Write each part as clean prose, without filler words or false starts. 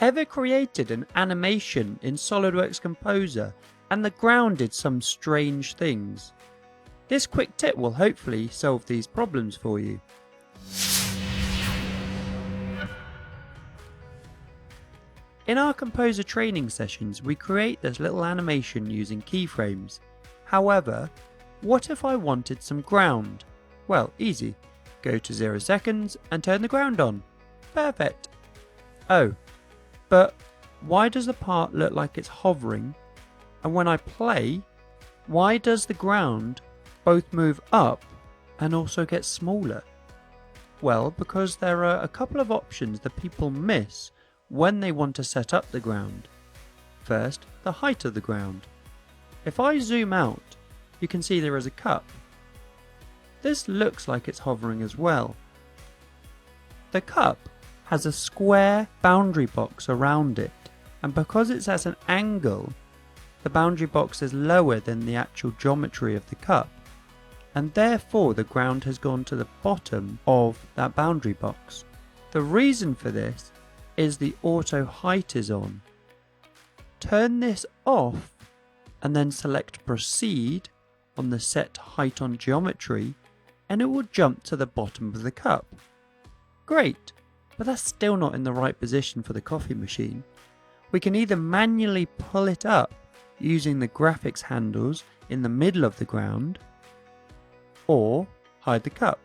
Ever created an animation in SOLIDWORKS Composer and the ground did some strange things? This quick tip will hopefully solve these problems for you. In our Composer training sessions, we create this little animation using keyframes. However, what if I wanted some ground? Well, easy. Go to 0 seconds and turn the ground on. Perfect. Oh, but why does the part look like it's hovering? And when I play, why does the ground both move up and also get smaller? Well, because there are a couple of options that people miss when they want to set up the ground. First, the height of the ground. If I zoom out, you can see there is a cup. This looks like it's hovering as well. The cup has a square boundary box around it, and because it's at an angle, the boundary box is lower than the actual geometry of the cup, and therefore the ground has gone to the bottom of that boundary box. The reason for this is the auto height is on. Turn this off and then select proceed on the set height on geometry, and it will jump to the bottom of the cup. Great, but that's still not in the right position for the coffee machine. We can either manually pull it up using the graphics handles in the middle of the ground, or hide the cup.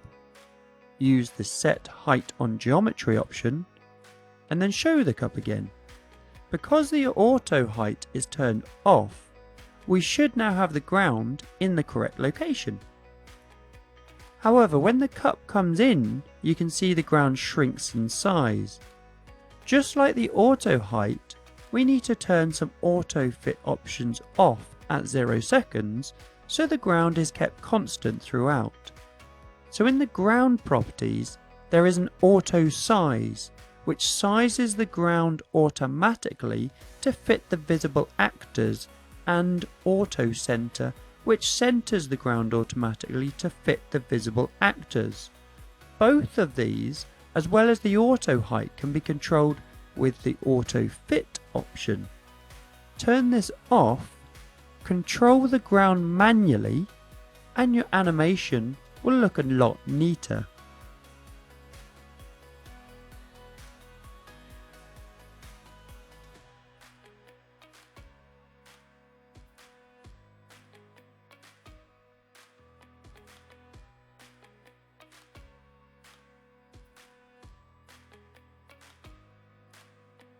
Use the set height on geometry option and then show the cup again. Because the auto height is turned off, we should now have the ground in the correct location. However, when the cup comes in, you can see the ground shrinks in size. Just like the auto height, we need to turn some auto fit options off at 0 seconds so the ground is kept constant throughout. So in the ground properties, there is an auto size, which sizes the ground automatically to fit the visible actors, and auto center, which centers the ground automatically to fit the visible actors. Both of these, as well as the auto height, can be controlled with the auto fit option. Turn this off, control the ground manually, and your animation will look a lot neater.